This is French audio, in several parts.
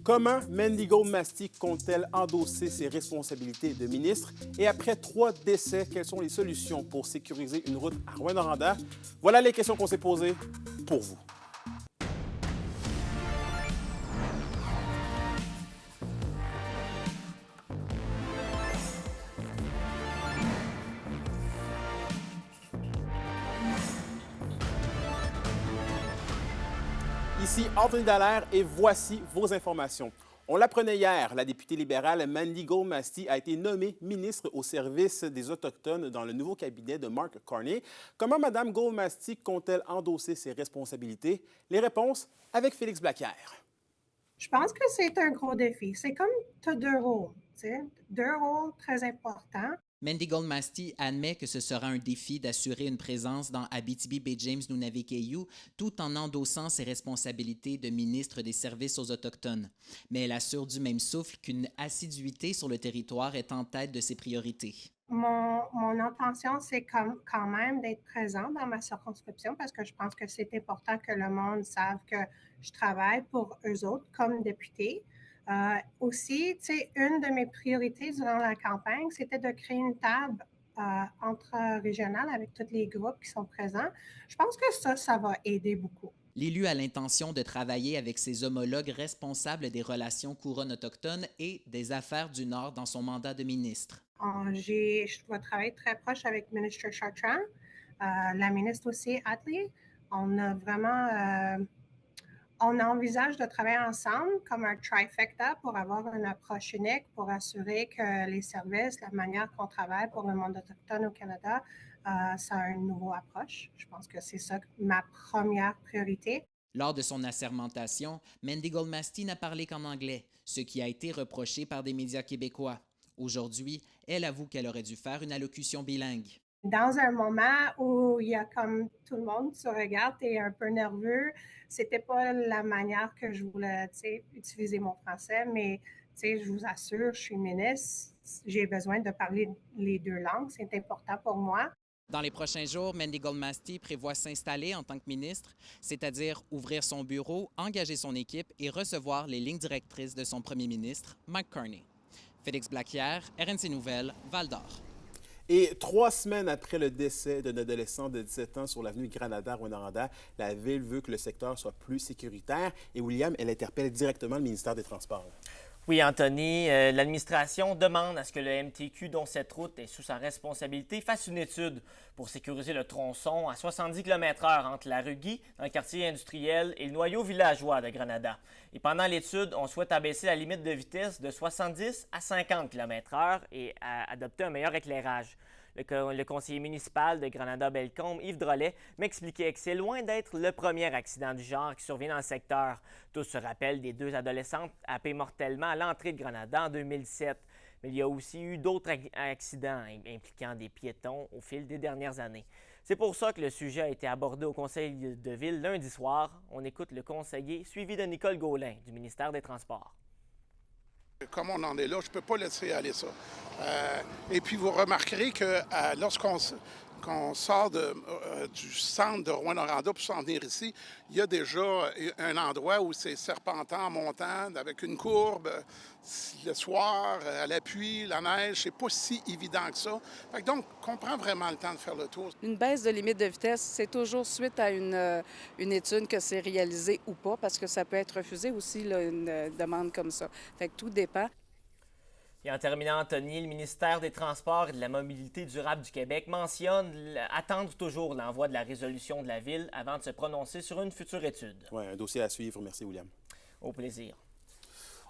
Comment Mandy Gold-Masty compte-t-elle endosser ses responsabilités de ministre? Et après 3 décès, quelles sont les solutions pour sécuriser une route à Rouyn-Noranda? Voilà les questions qu'on s'est posées pour vous. Ici Anthony Dallaire et voici vos informations. On l'apprenait hier, la députée libérale Mandy Gold-Masty a été nommée ministre au service des Autochtones dans le nouveau cabinet de Mark Carney. Comment Mme Gold-Masty compte-t-elle endosser ses responsabilités? Les réponses avec Félix Blaquière. Je pense que c'est un gros défi. C'est comme tu as 2 rôles, tu sais, 2 rôles très importants. Mandy Gold-Masty admet que ce sera un défi d'assurer une présence dans Abitibi-Baie-James-Nunavik-Ayu tout en endossant ses responsabilités de ministre des Services aux Autochtones. Mais elle assure du même souffle qu'une assiduité sur le territoire est en tête de ses priorités. Mon intention, c'est quand même d'être présente dans ma circonscription parce que je pense que c'est important que le monde sache que je travaille pour eux autres comme députée. Aussi, tu sais, une de mes priorités durant la campagne, c'était de créer une table entre-régionale avec tous les groupes qui sont présents. Je pense que ça va aider beaucoup. L'élu a l'intention de travailler avec ses homologues responsables des relations couronnes autochtones et des affaires du Nord dans son mandat de ministre. Je vais travailler très proche avec le ministre Chartrand, la ministre aussi, Attlee. On envisage de travailler ensemble comme un trifecta pour avoir une approche unique, pour assurer que les services, la manière qu'on travaille pour le monde autochtone au Canada, ça a une nouvelle approche. Je pense que c'est ça ma première priorité. Lors de son assermentation, Mandy Gold-Masty n'a parlé qu'en anglais, ce qui a été reproché par des médias québécois. Aujourd'hui, elle avoue qu'elle aurait dû faire une allocution bilingue. Dans un moment où il y a comme tout le monde se regarde et un peu nerveux, c'était pas la manière que je voulais, utiliser mon français, mais je vous assure, je suis ministre, j'ai besoin de parler les 2 langues, c'est important pour moi. Dans les prochains jours, Mandy Gold-Masty prévoit s'installer en tant que ministre, c'est-à-dire ouvrir son bureau, engager son équipe et recevoir les lignes directrices de son premier ministre, Mike Carney. Félix Blaquière, RNC Nouvelles, Val-d'Or. Et 3 semaines après le décès d'un adolescent de 17 ans sur l'avenue Granada, Rouyn-Noranda, la Ville veut que le secteur soit plus sécuritaire. Et William, elle interpelle directement le ministère des Transports. Oui, Anthony, l'administration demande à ce que le MTQ, dont cette route est sous sa responsabilité, fasse une étude pour sécuriser le tronçon à 70 km/h entre la rue Guy, dans le quartier industriel, et le noyau villageois de Granada. Et pendant l'étude, on souhaite abaisser la limite de vitesse de 70 à 50 km/h et adopter un meilleur éclairage. Le conseiller municipal de Granada-Bellecombe, Yves Drolet, m'expliquait que c'est loin d'être le premier accident du genre qui survient dans le secteur. Tous se rappellent des 2 adolescentes happées mortellement à l'entrée de Granada en 2007. Mais il y a aussi eu d'autres accidents impliquant des piétons au fil des dernières années. C'est pour ça que le sujet a été abordé au conseil de ville lundi soir. On écoute le conseiller suivi de Nicole Gaulin du ministère des Transports. Comme on en est là, je ne peux pas laisser aller ça. Et puis, vous remarquerez que lorsqu'on sort du centre de Rouyn-Noranda pour s'en venir ici, il y a déjà un endroit où c'est serpentant en montant, avec une courbe. Le soir, à la pluie, la neige, c'est pas si évident que ça. Donc, on prend vraiment le temps de faire le tour. Une baisse de limite de vitesse, c'est toujours suite à une étude que c'est réalisé ou pas, parce que ça peut être refusé aussi, là, une demande comme ça. Fait que tout dépend. Et en terminant, Anthony, le ministère des Transports et de la Mobilité durable du Québec mentionne attendre toujours l'envoi de la résolution de la Ville avant de se prononcer sur une future étude. Oui, un dossier à suivre. Merci, William. Au plaisir.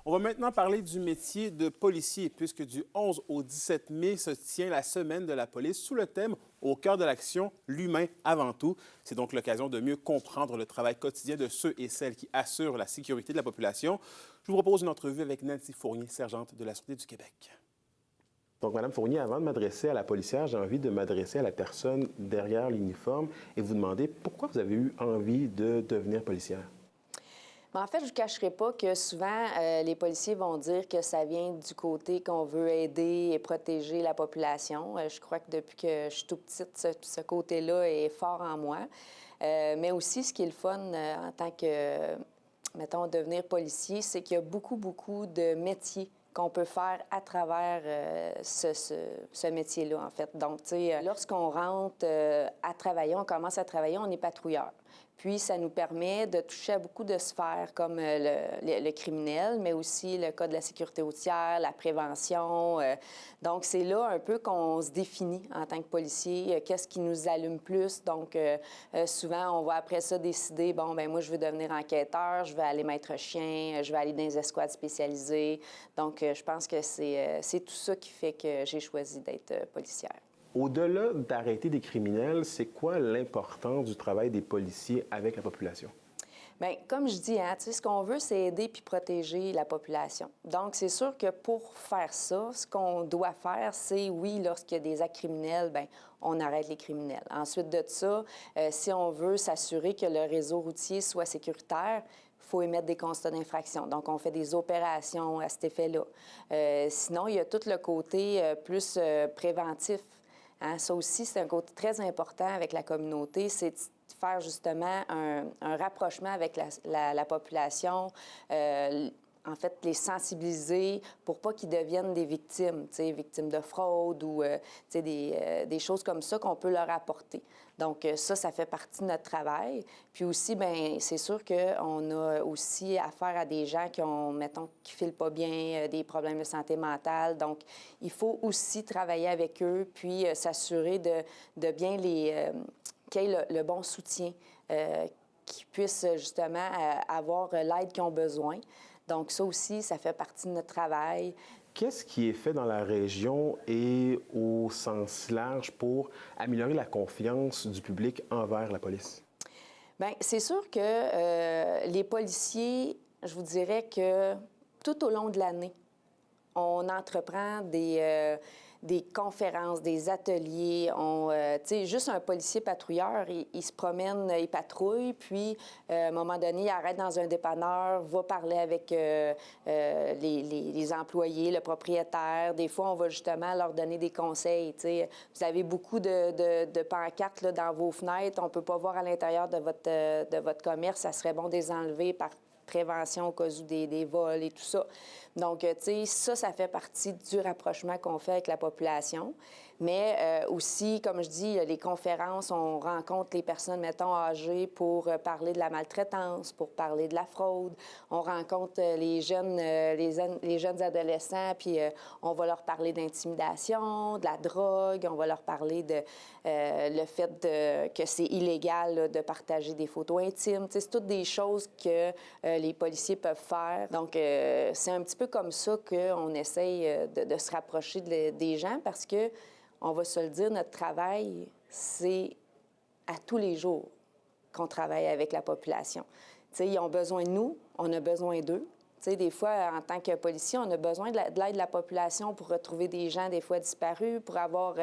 On va maintenant parler du métier de policier, puisque du 11 au 17 mai se tient la semaine de la police sous le thème « Au cœur de l'action, l'humain avant tout ». C'est donc l'occasion de mieux comprendre le travail quotidien de ceux et celles qui assurent la sécurité de la population. Je vous propose une entrevue avec Nancy Fournier, sergente de la Sûreté du Québec. Donc, Mme Fournier, avant de m'adresser à la policière, j'ai envie de m'adresser à la personne derrière l'uniforme et vous demander pourquoi vous avez eu envie de devenir policière. En fait, je ne vous cacherai pas que souvent, les policiers vont dire que ça vient du côté qu'on veut aider et protéger la population. Je crois que depuis que je suis toute petite, ce côté-là est fort en moi. Mais aussi, ce qui est le fun en tant mettons, devenir policier, c'est qu'il y a beaucoup, beaucoup de métiers qu'on peut faire à travers ce métier-là, en fait. Donc, tu sais, lorsqu'on rentre à travailler, on commence à travailler, on est patrouilleur. Puis, ça nous permet de toucher à beaucoup de sphères comme le criminel, mais aussi le code de la sécurité routière, la prévention. Donc, c'est là un peu qu'on se définit en tant que policier, qu'est-ce qui nous allume plus. Donc, souvent, on va après ça décider, bon, ben moi, je veux devenir enquêteur, je vais aller maître chien, je vais aller dans les escouades spécialisées. Donc, je pense que c'est tout ça qui fait que j'ai choisi d'être policière. Au-delà d'arrêter des criminels, c'est quoi l'importance du travail des policiers avec la population? Bien, comme je dis, hein, tu sais, ce qu'on veut, c'est aider puis protéger la population. Donc, c'est sûr que pour faire ça, ce qu'on doit faire, c'est, oui, lorsqu'il y a des actes criminels, bien, on arrête les criminels. Ensuite de ça, si on veut s'assurer que le réseau routier soit sécuritaire, il faut émettre des constats d'infraction. Donc, on fait des opérations à cet effet-là. Sinon, il y a tout le côté plus préventif. Hein, ça aussi, c'est un côté très important avec la communauté, c'est de faire justement un rapprochement avec la population, en fait, les sensibiliser pour pas qu'ils deviennent des victimes, tu sais, victimes de fraude ou tu sais, des choses comme ça qu'on peut leur apporter. Donc, ça fait partie de notre travail. Puis aussi, bien, c'est sûr qu'on a aussi affaire à des gens qui ont, mettons, qui filent pas bien, des problèmes de santé mentale. Donc, il faut aussi travailler avec eux, puis s'assurer de bien qu'il y ait le bon soutien, qu'ils puissent justement avoir l'aide qu'ils ont besoin. Donc, ça aussi, ça fait partie de notre travail. Qu'est-ce qui est fait dans la région et au sens large pour améliorer la confiance du public envers la police? Bien, c'est sûr que les policiers, je vous dirais que tout au long de l'année, on entreprend des conférences, des ateliers. Tu sais, juste un policier patrouilleur, il se promène, il patrouille, puis à un moment donné, il arrête dans un dépanneur, va parler avec les employés, le propriétaire. Des fois, on va justement leur donner des conseils. Tu sais, vous avez beaucoup de pancartes là, dans vos fenêtres. On ne peut pas voir à l'intérieur de votre commerce. Ça serait bon de les enlever par prévention au cas où des vols et tout ça. Donc, tu sais, ça fait partie du rapprochement qu'on fait avec la population. Mais aussi, comme je dis, les conférences, on rencontre les personnes, mettons, âgées pour parler de la maltraitance, pour parler de la fraude. On rencontre les jeunes adolescents, puis on va leur parler d'intimidation, de la drogue, on va leur parler de le fait que c'est illégal là, de partager des photos intimes. Tu sais, c'est toutes des choses que les policiers peuvent faire. Donc, c'est un petit peu comme ça qu'on essaye de se rapprocher des gens parce que on va se le dire, notre travail, c'est à tous les jours qu'on travaille avec la population. Tu sais, ils ont besoin de nous, on a besoin d'eux. Tu sais, des fois, en tant que policier, on a besoin de l'aide de la population pour retrouver des gens, des fois disparus, pour avoir...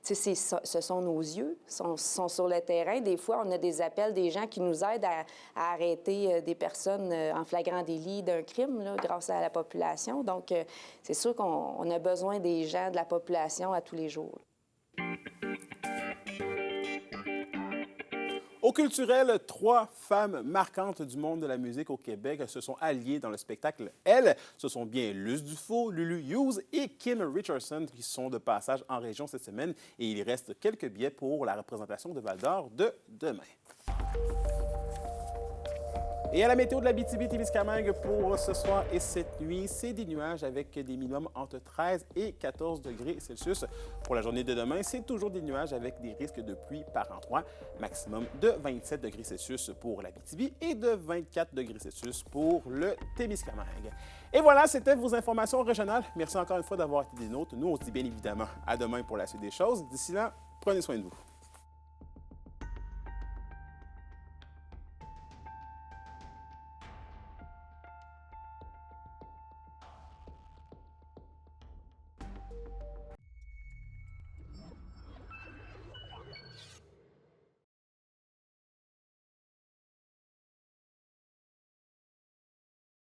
Tu sais, ce sont nos yeux, sont sur le terrain. Des fois, on a des appels des gens qui nous aident à arrêter des personnes en flagrant délit d'un crime, là, grâce à la population. Donc, c'est sûr qu'on a besoin des gens de la population à tous les jours. Au culturel, 3 femmes marquantes du monde de la musique au Québec se sont alliées dans le spectacle Elle. Ce sont bien Luce Dufault, Lulu Hughes et Kim Richardson qui sont de passage en région cette semaine. Et il reste quelques billets pour la représentation de Val-d'Or de demain. Et à la météo de la Abitibi-Témiscamingue pour ce soir et cette nuit, c'est des nuages avec des minimums entre 13 et 14 degrés Celsius. Pour la journée de demain, c'est toujours des nuages avec des risques de pluie par endroit. Maximum de 27 degrés Celsius pour l'Abitibi et de 24 degrés Celsius pour le Témiscamingue. Et voilà, c'était vos informations régionales. Merci encore une fois d'avoir été des nôtres. Nous, on se dit bien évidemment à demain pour la suite des choses. D'ici là, prenez soin de vous.